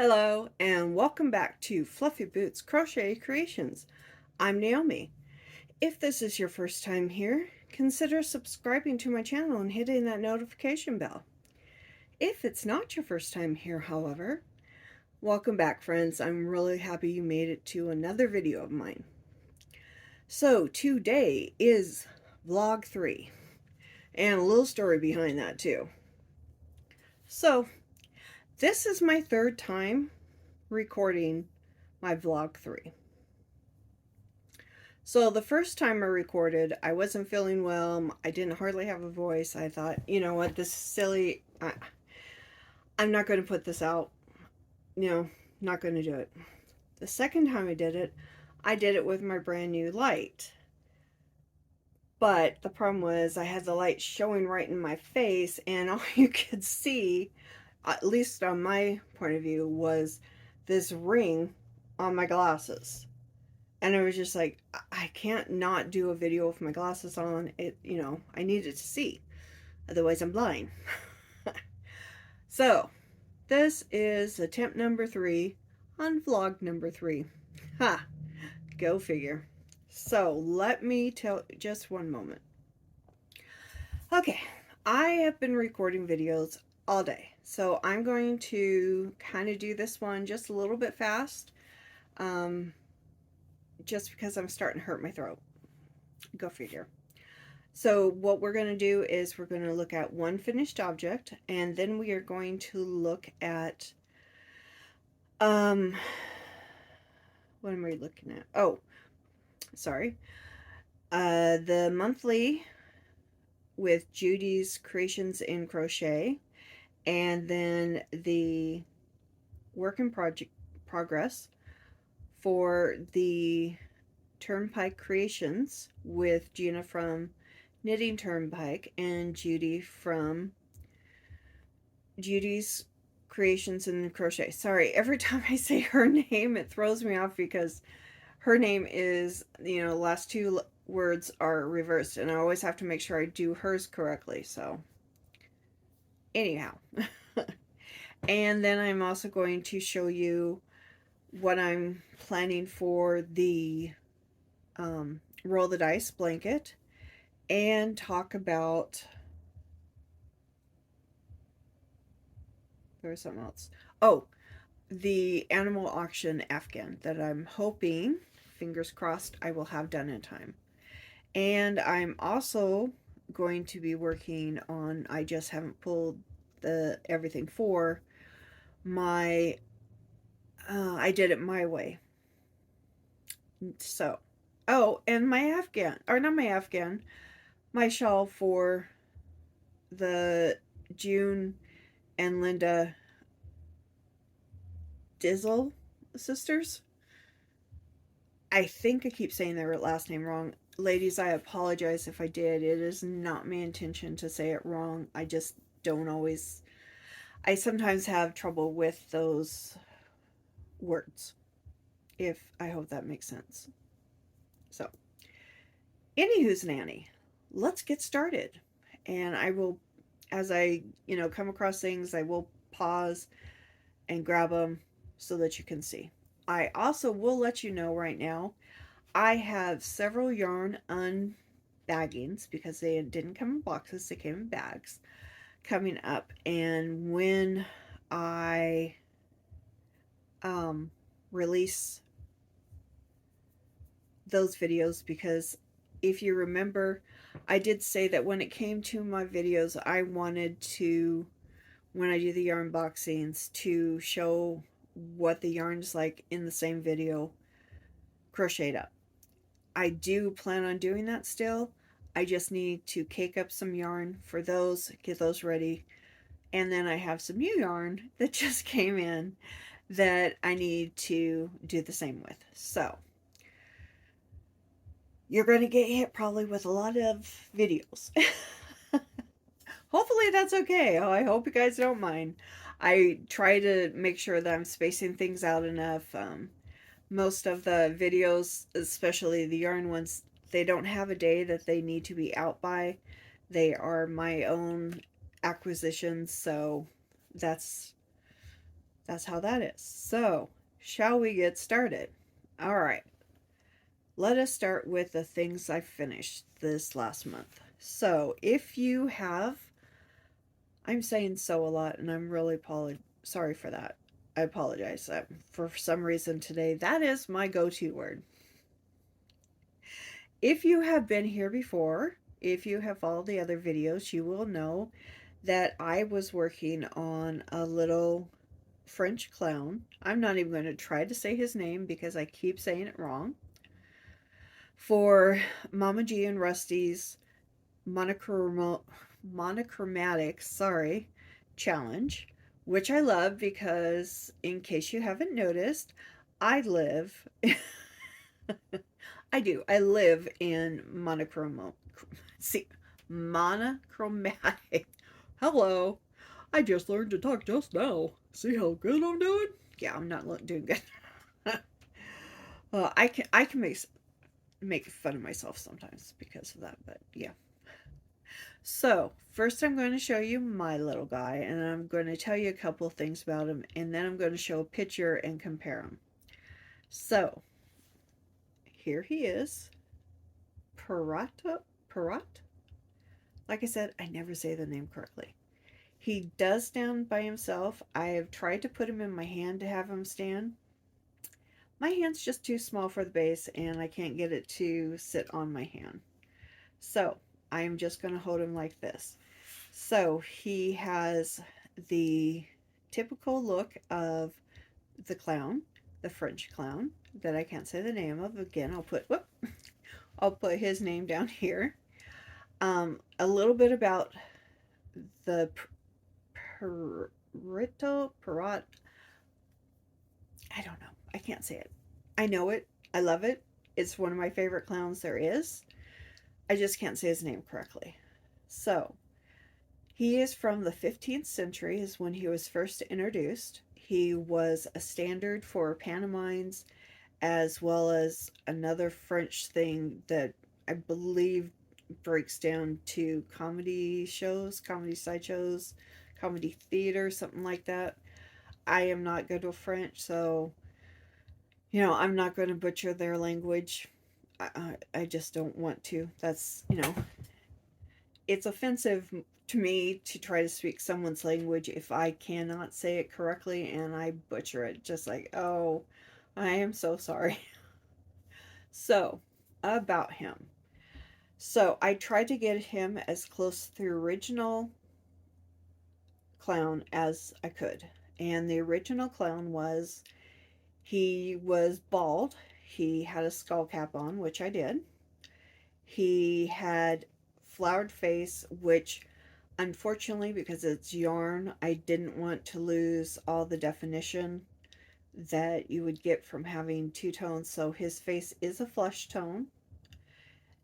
Hello and welcome back to Fluffy Boots Crochet Creations. I'm Naomi. If this is your first time here, consider subscribing to my channel and hitting that notification bell. If it's not your first time here, however, welcome back, friends. I'm really happy you made it to another video of mine. So today is vlog 3 and a little story behind that too. So this is my third time recording my vlog 3. So the first time I recorded, I wasn't feeling well. I didn't hardly have a voice. I thought, you know what, this is silly. I'm not going to put this out. Not going to do it. The second time I did it with my brand new light. But the problem was I had the light showing right in my face, and all you could see, at least on my point of view, was this ring on my glasses. And I was just like, I can't not do a video with my glasses on. I needed to see. Otherwise, I'm blind. So, this is attempt number 3 on vlog number 3. Ha! Go figure. So, let me tell just one moment. Okay, I have been recording videos all day. So, I'm going to kind of do this one just a little bit fast. Just because I'm starting to hurt my throat. Go figure. So what we're going to do is we're going to look at one finished object, and then we are going to look at what am I looking at? Oh, sorry. The monthly with Judys Creations in Crochet, and then the work in progress for the Turnpikecreations with Gina from Knitting Turnpike and Judy from Judys Creations in Crochet. Sorry, every time I say her name, it throws me off because her name is, the last two words are reversed, and I always have to make sure I do hers correctly. So, anyhow. And then I'm also going to show you what I'm planning for the roll the dice blanket, and talk about, there was something else. Oh, the animal auction afghan that I'm hoping, fingers crossed, I will have done in time. And I'm also going to be working on, I just haven't pulled the everything for my I did it my way. So, oh, and my afghan, or not my afghan, my shawl for the June and Linda Dizzle sisters. I think I keep saying their last name wrong. Ladies, I apologize if I did. It is not my intention to say it wrong. I just don't always, I sometimes have trouble with those words. I hope that makes sense. So, anywho's nanny, let's get started. And I will, as I, come across things, I will pause and grab them so that you can see. I also will let you know right now, I have several yarn unbaggings because they didn't come in boxes, they came in bags coming up. And when I release those videos, because if you remember, I did say that when it came to my videos, I wanted to, when I do the yarn boxings, to show what the yarn is like in the same video crocheted up. I do plan on doing that still. I just need to cake up some yarn for those, get those ready, and then I have some new yarn that just came in that I need to do the same with. So you're going to get hit probably with a lot of videos. Hopefully that's okay. I hope you guys don't mind. I try to make sure that I'm spacing things out enough. Most of the videos, especially the yarn ones, they don't have a day that they need to be out by. They are my own acquisitions, so that's that's how that is. So, shall we get started? All right. Let us start with the things I finished this last month. So, if you have, I'm saying so a lot, and I'm really sorry for that. I apologize. For some reason today, that is my go to word. If you have been here before, if you have followed the other videos, you will know that I was working on a little French clown. I'm not even going to try to say his name because I keep saying it wrong. For Mama G and Rusty's monochromatic, challenge, which I love because, in case you haven't noticed, I live, I do, I live in monochromatic. Hello, I just learned to talk just now. See how good I'm doing? Yeah, I'm not doing good. I can make fun of myself sometimes because of that, but yeah. So, first I'm going to show you my little guy, and I'm going to tell you a couple of things about him, and then I'm going to show a picture and compare him. So, here he is. Parat? Like I said, I never say the name correctly. He does stand by himself. I have tried to put him in my hand to have him stand. My hand's just too small for the base, and I can't get it to sit on my hand. So, I am just going to hold him like this. So he has the typical look of the clown, the French clown that I can't say the name of. Again, I'll put his name down here. A little bit about the Perot. I don't know. I can't say it. I know it. I love it. It's one of my favorite clowns there is. I just can't say his name correctly. So, he is from the 15th century, is when he was first introduced. He was a standard for pantomimes, as well as another French thing that I believe breaks down to comedy shows, comedy sideshows, comedy theater, something like that. I am not good with French, so I'm not going to butcher their language. I just don't want to. That's, it's offensive to me to try to speak someone's language if I cannot say it correctly and I butcher it. Just like, oh, I am so sorry. So, about him. So, I tried to get him as close to the original clown as I could. And the original clown he was bald. He had a skull cap on, which I did. He had flowered face, which unfortunately, because it's yarn, I didn't want to lose all the definition that you would get from having two tones. So his face is a flush tone.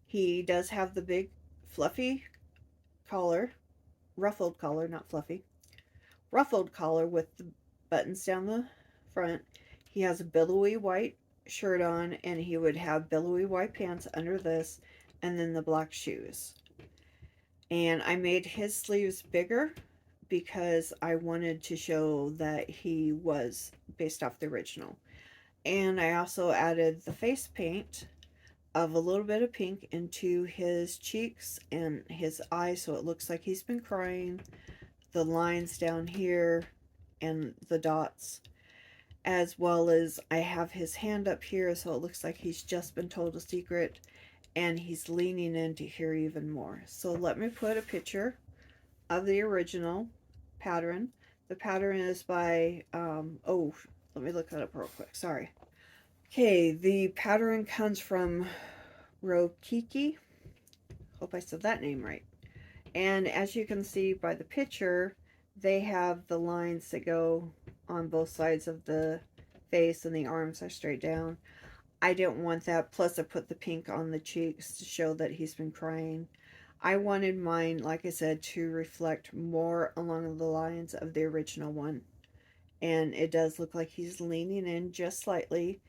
He does have the big fluffy collar, ruffled collar, not fluffy, ruffled collar with the buttons down the front. He has a billowy white shirt on, and he would have billowy white pants under this, and then the black shoes. And I made his sleeves bigger because I wanted to show that he was based off the original. And I also added the face paint of a little bit of pink into his cheeks and his eyes, so it looks like he's been crying. The lines down here and the dots, as well as I have his hand up here, so it looks like he's just been told a secret and he's leaning in to hear even more. So let me put a picture of the original pattern. The pattern is by, let me look that up real quick. Sorry. Okay, the pattern comes from Rokiki. Hope I said that name right. And as you can see by the picture, they have the lines that go on both sides of the face, and the arms are straight down. I didn't want that. Plus, I put the pink on the cheeks to show that he's been crying. I wanted mine, like I said, to reflect more along the lines of the original one. And it does look like he's leaning in just slightly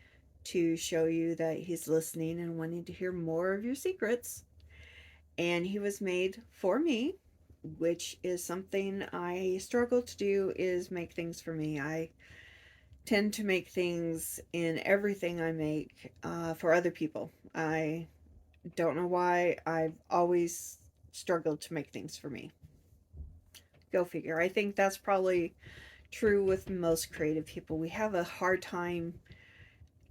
to show you that he's listening and wanting to hear more of your secrets. And he was made for me, which is something I struggle to do, is make things for me. tend to make things in everything I make for other people. I don't know why. I've always struggled to make things for me. Go figure. I think that's probably true with most creative people. We have a hard time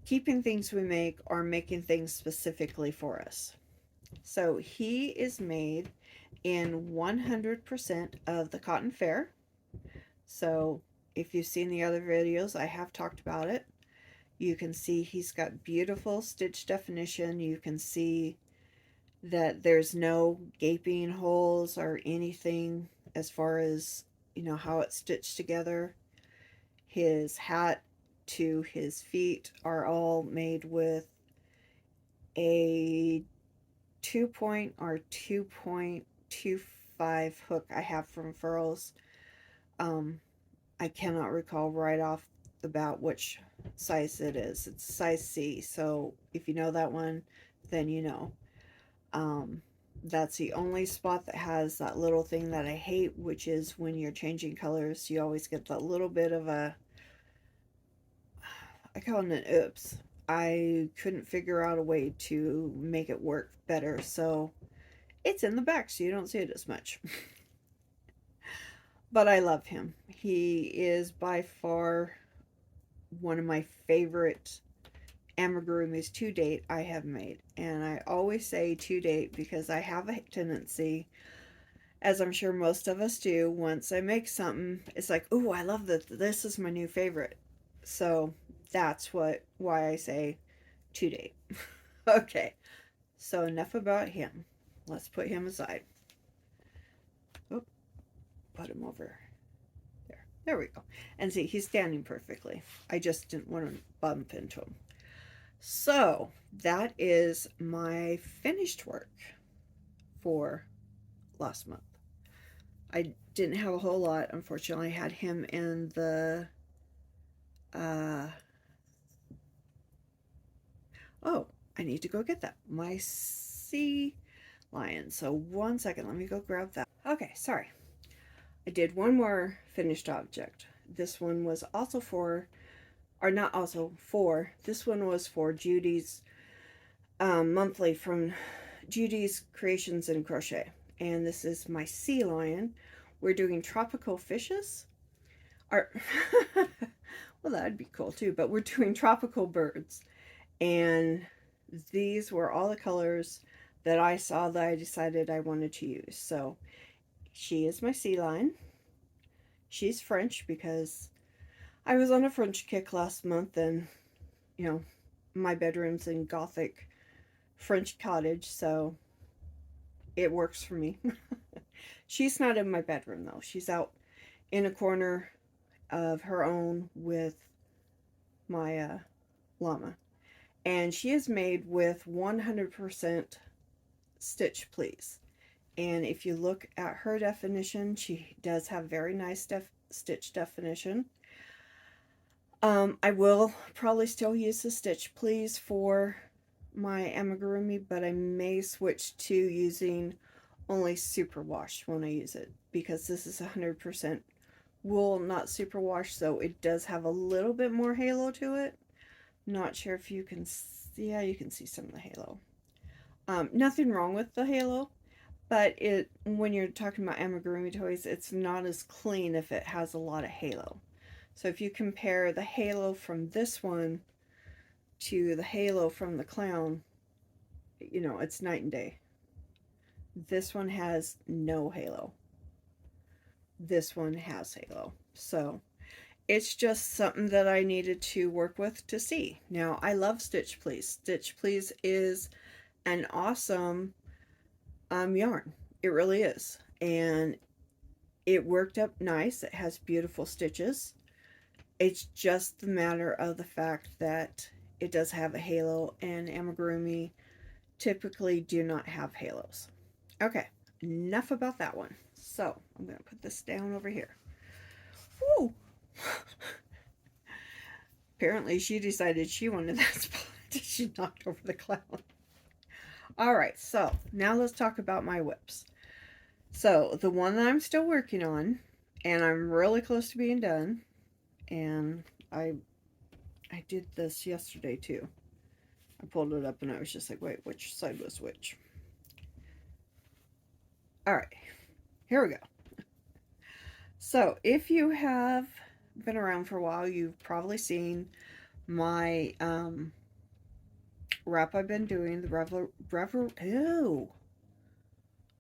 keeping things we make or making things specifically for us. So he is made in 100% of the cotton fair. So if you've seen the other videos, I have talked about it. You can see he's got beautiful stitch definition. You can see that there's no gaping holes or anything as far as, you know, how it's stitched together. His hat to his feet are all made with a 2 point or 2.25 hook I have from Furls. I cannot recall right off the bat which size it is. It's size C, so if you know that one, then you know. That's the only spot that has that little thing that I hate, which is when you're changing colors, you always get that little bit of a, I call it an oops. I couldn't figure out a way to make it work better, so it's in the back so you don't see it as much. But I love him. He is by far one of my favorite amigurumis to date I have made. And I always say to date because I have a tendency, as I'm sure most of us do, once I make something, it's like, oh, I love this. This is my new favorite. So that's why I say to date. Okay, so enough about him. Let's put him aside. Oh, put him over there. There we go. And see, he's standing perfectly. I just didn't want to bump into him. So that is my finished work for last month. I didn't have a whole lot, unfortunately. I had him in the oh, I need to go get that. My sea lion. So 1 second, let me go grab that. Okay, sorry. I did one more finished object. This one was also for, or not also for, this one was for Judys Monthly from Judys Creations and Crochet. And this is my sea lion. We're doing tropical fishes. Or, well, that'd be cool too, but we're doing tropical birds. And these were all the colors that I saw that I decided I wanted to use. So she is my sea lion. She's French because I was on a French kick last month, and you know, my bedroom's in Gothic French cottage, so it works for me. She's not in my bedroom though. She's out in a corner of her own with my llama. And she is made with 100% stitch please. And if you look at her definition, she does have very nice stitch definition. I will probably still use the stitch please for my amigurumi, but I may switch to using only superwash when I use it, because this is 100% wool, not superwash, so it does have a little bit more halo to it. Not sure if you can see, yeah, you can see some of the halo. Nothing wrong with the halo, but it, when you're talking about amigurumi toys, it's not as clean if it has a lot of halo. So if you compare the halo from this one to the halo from the clown, you know, it's night and day. This one has no halo. This one has halo. So it's just something that I needed to work with to see. Now, I love Stitch Please. Stitch Please is an awesome yarn. It really is. And it worked up nice. It has beautiful stitches. It's just the matter of the fact that it does have a halo, and amigurumi typically do not have halos. Okay, enough about that one. So I'm going to put this down over here. Woo! Apparently she decided she wanted that spot. She knocked over the clown. Alright, so now let's talk about my whips. So the one that I'm still working on, and I'm really close to being done, and I I did this yesterday too. I pulled it up and I was just like, wait, which side was which? Alright, here we go. So, if you have been around for a while, you've probably seen my wrap I've been doing, the ew.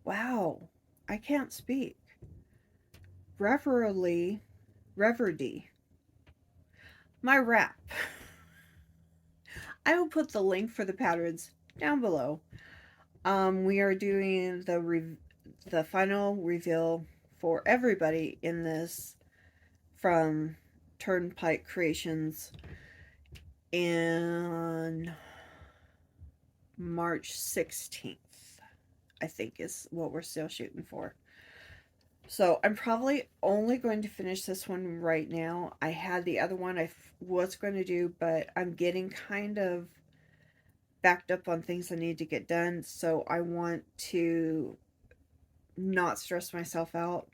Wow, I can't speak. Reverly, Reverdy. My wrap. I will put the link for the patterns down below. We are doing the final reveal for everybody in this from Turnpikecreations in March 16th, I think is what we're still shooting for. So I'm probably only going to finish this one right now. I had the other one I was going to do, but I'm getting kind of backed up on things I need to get done. So I want to not stress myself out.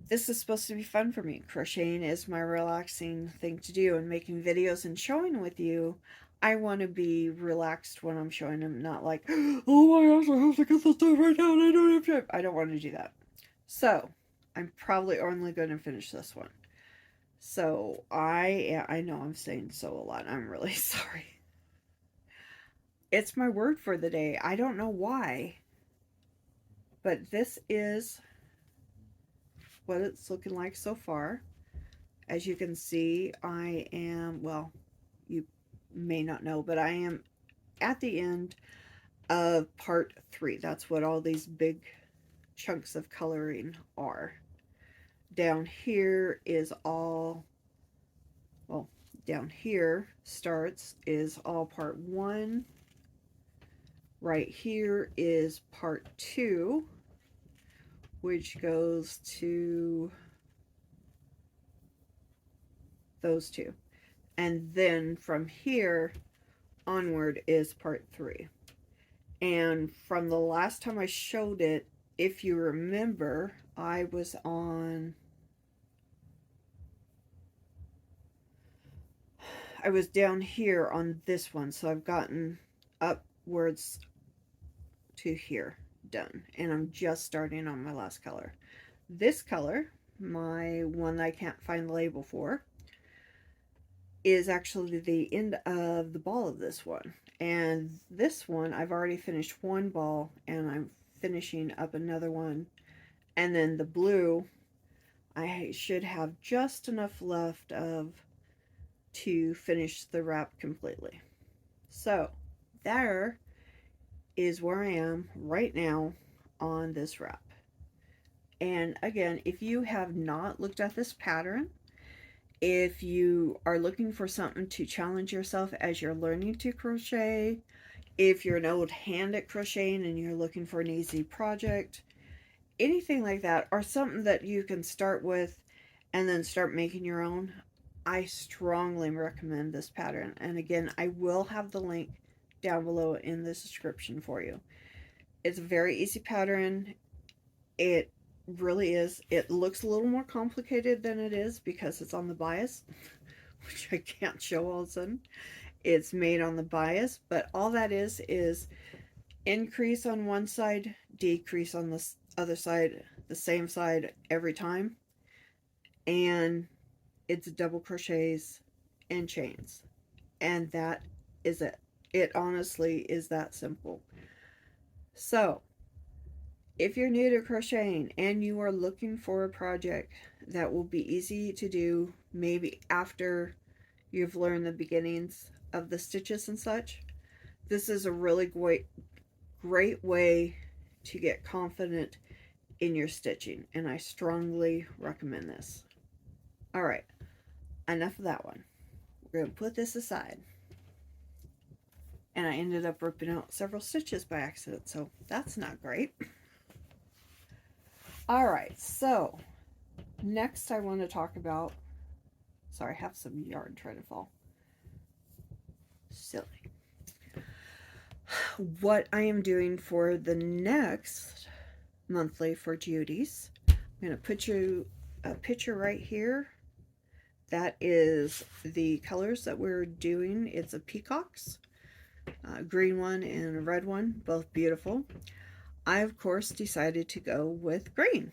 This is supposed to be fun for me. Crocheting is my relaxing thing to do, and making videos and showing with you, I want to be relaxed when I'm showing them, not like, oh my gosh, I have to get this done right now and I don't have time. I don't want to do that. So, I'm probably only going to finish this one. So, I know I'm saying so a lot. I'm really sorry. It's my word for the day. I don't know why. But this is what it's looking like so far. As you can see, I am, well, you may not know, but I am at the end of part 3. That's what all these big chunks of coloring are. Down here is all, well, down here starts is all part 1. Right here is part 2, which goes to those two. And then from here onward is part 3. And from the last time I showed it, if you remember, I was down here on this one, so I've gotten upwards to here done, and I'm just starting on my last color. This color, my one that I can't find the label for, is actually the end of the ball of this one. And this one, I've already finished one ball, and I'm finishing up another one. And then the blue, I should have just enough left to finish the wrap completely. So, there is where I am right now on this wrap. And again, if you have not looked at this pattern, if you are looking for something to challenge yourself as you're learning to crochet, if you're an old hand at crocheting and you're looking for an easy project, anything like that, or something that you can start with and then start making your own, I strongly recommend this pattern. And again, I will have the link down below in the description for you. It's a very easy pattern. It really is. It looks a little more complicated than it is because it's on the bias, which I can't show all of a sudden. It's made on the bias, but all that is increase on one side, decrease on the other side, the same side every time, and it's double crochets and chains, and that is it. It honestly is that simple. So if you're new to crocheting and you are looking for a project that will be easy to do, maybe after you've learned the beginnings of the stitches and such, this is a really great way to get confident in your stitching, and I strongly recommend this. All right, enough of that one. We're going to put this aside. And I ended up ripping out several stitches by accident, so that's not great. Alright, so next I want to talk about, sorry, I have some yarn trying to fall. Silly. What I am doing for the next monthly for Judy's. I'm going to put you a picture right here. that is the colors that we're doing. It's a peacocks, a green one and a red one, both beautiful. I, of course, decided to go with green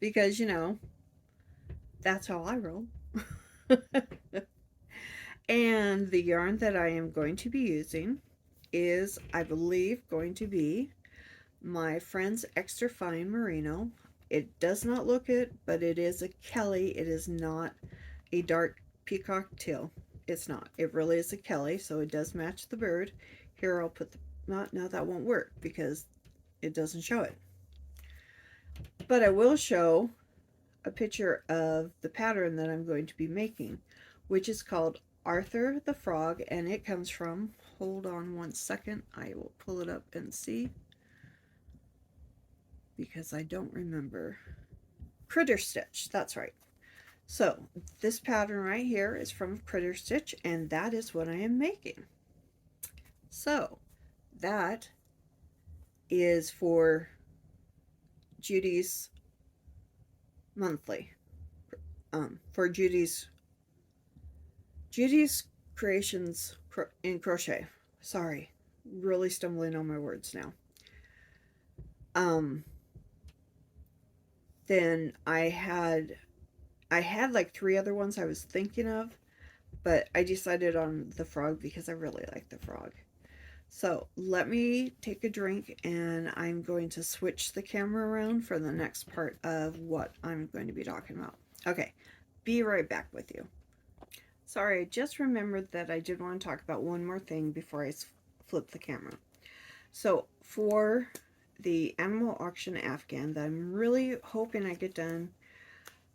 because, you know, that's how I roll. And the yarn that I am going to be using is, I believe, going to be my friend's Extra Fine Merino. It does not look it, but it is a Kelly. It is not a dark peacock teal. It's not. It really is a Kelly, so it does match the bird. Here, I'll put the... No, that won't work because it doesn't show it. But I will show a picture of the pattern that I'm going to be making, which is called Arthur the Frog, and it comes from, hold on one second, I will pull it up and see, because I don't remember. Critter Stitch, that's right. So this pattern right here is from Critter Stitch, and that is what I am making. So that is for Judys Monthly, for Judys Creations in Crochet. Sorry, really stumbling on my words now. Then I had like 3 other ones I was thinking of, but I decided on the frog because I really like the frog. So let me take a drink, and I'm going to switch the camera around for the next part of what I'm going to be talking about. Okay, be right back with you. Sorry, I just remembered that I did want to talk about one more thing before I flip the camera. So for the animal auction afghan that I'm really hoping I get done,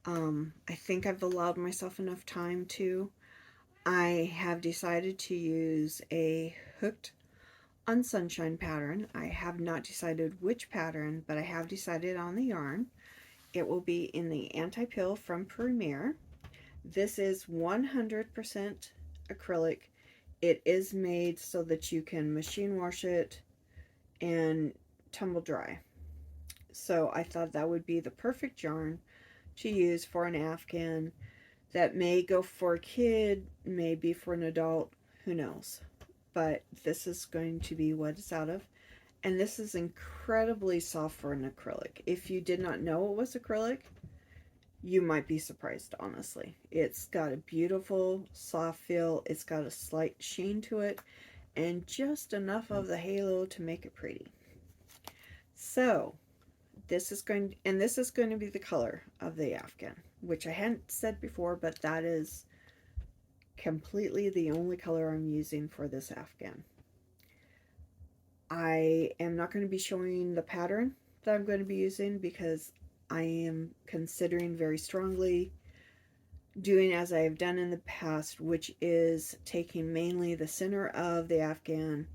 I think I've allowed myself enough time to. I have decided to use a hooked on sunshine pattern. I have not decided which pattern, but I have decided on the yarn. It will be in the anti-pill from Premier. This is 100% acrylic. It is made so that you can machine wash it and tumble dry. So I thought that would be the perfect yarn to use for an afghan that may go for a kid, maybe for an adult, who knows. But this is going to be what it's out of. And this is incredibly soft for an acrylic. If you did not know it was acrylic, you might be surprised, honestly. It's got a beautiful soft feel. It's got a slight sheen to it, and just enough of the halo to make it pretty. So this is going to be the color of the afghan, which I hadn't said before, but that is completely the only color I'm using for this afghan. I am not going to be showing the pattern that I'm going to be using because I am considering very strongly doing as I have done in the past, which is taking mainly the center of the afghan,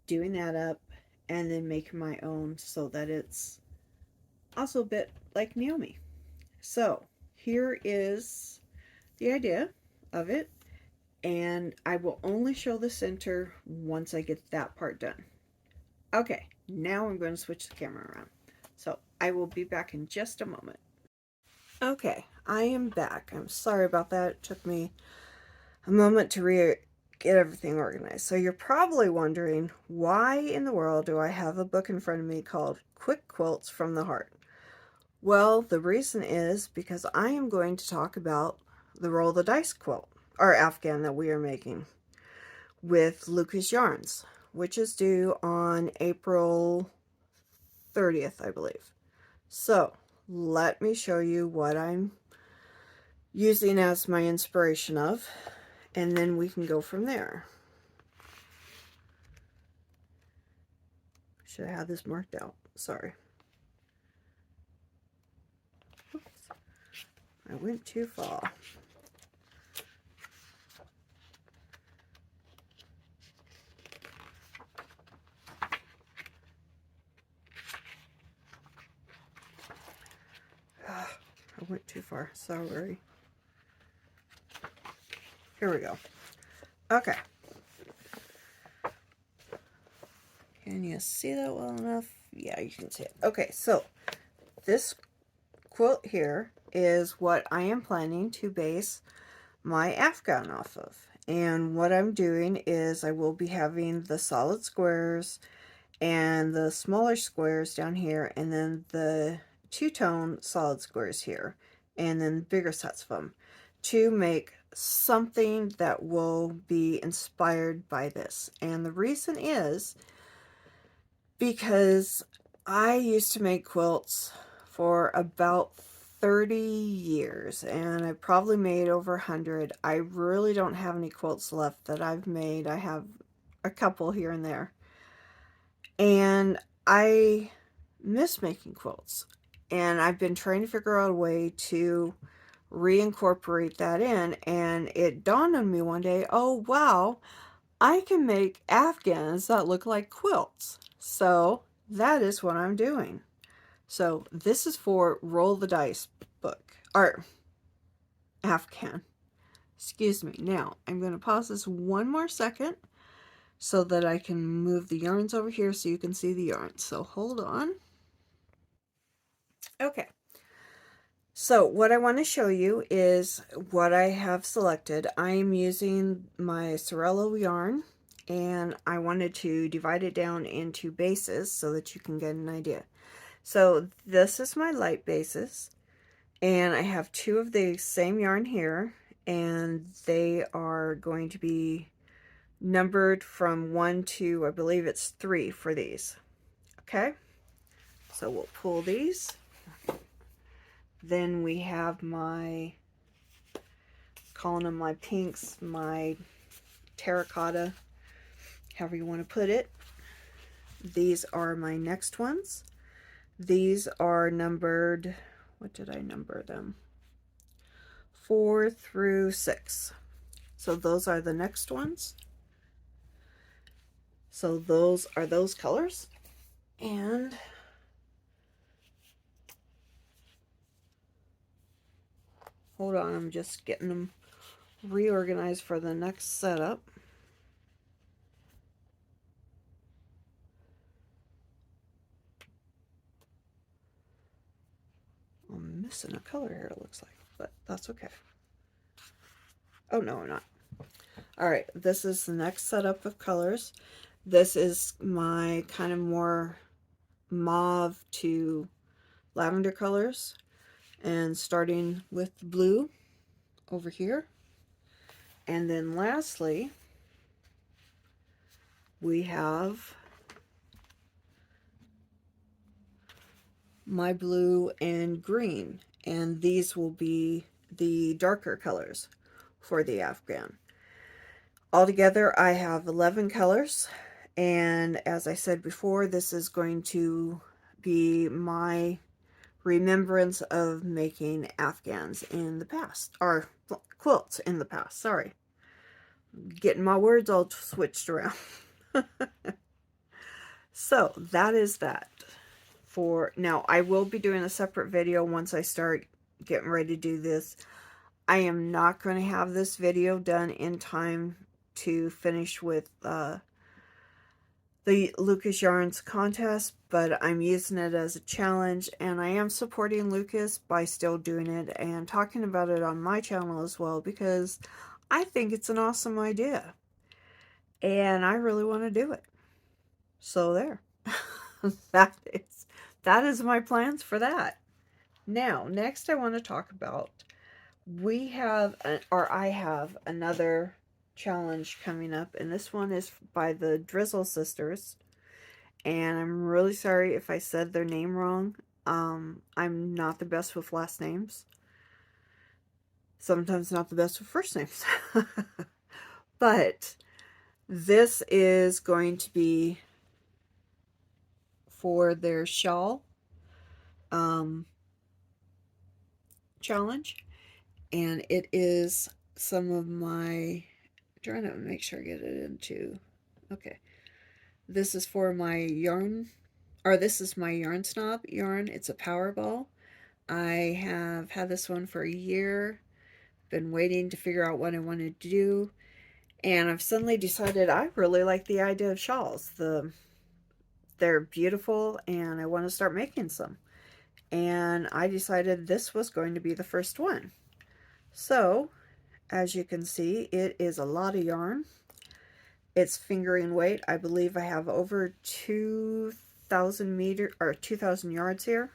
doing that up, and then making my own so that it's also a bit like Naomi. So here is the idea of it, and I will only show the center once I get that part done. Okay, now I'm going to switch the camera around. So I will be back in just a moment. Okay, I am back. I'm sorry about that. It took me a moment to get everything organized. So you're probably wondering, why in the world do I have a book in front of me called Quick Quilts from the Heart? Well, the reason is because I am going to talk about the Roll the Dice quilt, or afghan, that we are making with Lucas Yarns, which is due on April 30th, I believe. So let me show you what I'm using as my inspiration of, and then we can go from there. Should have had this marked out. Sorry. Oops. I went too far. I went too far. Sorry. Here we go. Okay. Can you see that well enough? Yeah, you can see it. Okay, so this quilt here is what I am planning to base my afghan off of. And what I'm doing is I will be having the solid squares and the smaller squares down here, and then the two-tone solid squares here, and then bigger sets of them to make something that will be inspired by this. And the reason is because I used to make quilts for about 30 years, and I probably made over 100. I really don't have any quilts left that I've made. I have a couple here and there. And I miss making quilts. And I've been trying to figure out a way to reincorporate that in. And it dawned on me one day, oh wow, I can make afghans that look like quilts. So that is what I'm doing. So this is for Roll the Dice book, or afghan. Excuse me. Now I'm going to pause this one more second so that I can move the yarns over here so you can see the yarns. So hold on. Okay. So what I want to show you is what I have selected. I am using my Sorello yarn, and I wanted to divide it down into bases so that you can get an idea. So this is my light bases, and I have two of the same yarn here, and they are going to be numbered from 1 to, I believe it's 3 for these. Okay, so we'll pull these. Then we have my, calling them my pinks, my terracotta, however you want to put it. These are my next ones. These are numbered, what did I number them? 4 through 6. So those are the next ones. So those are those colors. And hold on, I'm just getting them reorganized for the next setup. I'm missing a color here, it looks like, but that's okay. Oh, no, I'm not. All right, this is the next setup of colors. This is my kind of more mauve to lavender colors, and starting with blue over here. And then lastly, we have my blue and green, and these will be the darker colors for the afghan. Altogether, I have 11 colors, and as I said before, this is going to be my remembrance of making afghans in the past, or quilts in the past, sorry. Getting my words all switched around. So that is that. For now, I will be doing a separate video once I start getting ready to do this. I am not going to have this video done in time to finish with the Lucas Yarns contest, but I'm using it as a challenge, and I am supporting Lucas by still doing it and talking about it on my channel as well, because I think it's an awesome idea and I really want to do it. So there. that is my plans for that. Now, next I want to talk about, I have another challenge coming up, and this one is by the Drizzle sisters, and I'm really sorry if I said their name wrong. I'm not the best with last names, sometimes not the best with first names. But this is going to be for their shawl challenge, and it is some of my, trying to make sure I get it into, okay, this is for my yarn, or this is my Yarn Snob yarn. It's a Powerball. I have had this one for a year, been waiting to figure out what I wanted to do, and I've suddenly decided I really like the idea of shawls. They're beautiful, and I want to start making some. and I decided this was going to be the first one. So, as you can see, it is a lot of yarn. It's fingering weight. I believe I have over 2,000 meter or 2,000 yards here.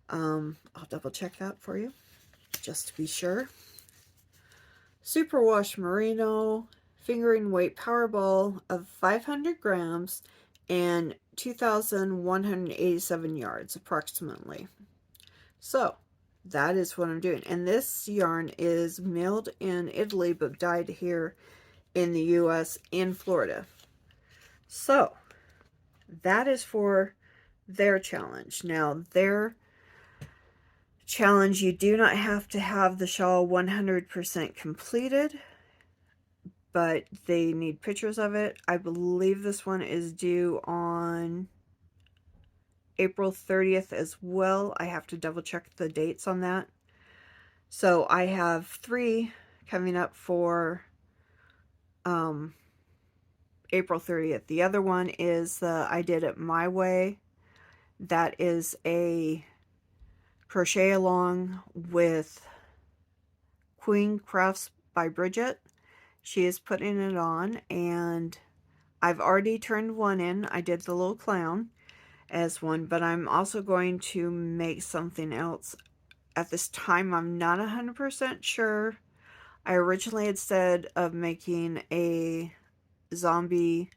I'll double check that for you just to be sure. Superwash merino, fingering weight Powerball of 500 grams and 2,187 yards approximately. So that is what I'm doing. And this yarn is milled in Italy but dyed here in the US in Florida. So that is for their challenge. Now their challenge, you do not have to have the shawl 100% completed, but they need pictures of it. I believe this one is due on April 30th as well. I have to double check the dates on that. So I have 3 coming up for April 30th. The other one is the I Did It My Way. That is a crochet along with Queen Crafts by Bridget. She is putting it on, and I've already turned one in. I did the little clown as one, but I'm also going to make something else. At this time, I'm not 100% sure. I originally had said of making a zombie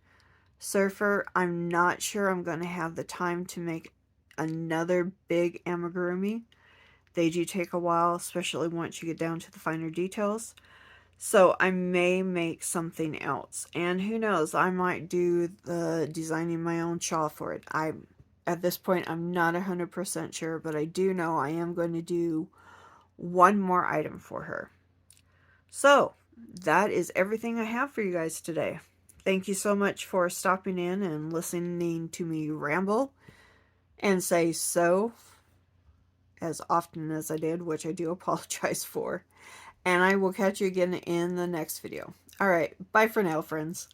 surfer. I'm not sure I'm going to have the time to make another big amigurumi. They do take a while, especially once you get down to the finer details. So I may make something else. And who knows, I might do the designing my own shawl for it. At this point, I'm not 100% sure, but I do know I am going to do one more item for her. So that is everything I have for you guys today. Thank you so much for stopping in and listening to me ramble and say so as often as I did, which I do apologize for. And I will catch you again in the next video. Alright, bye for now, friends.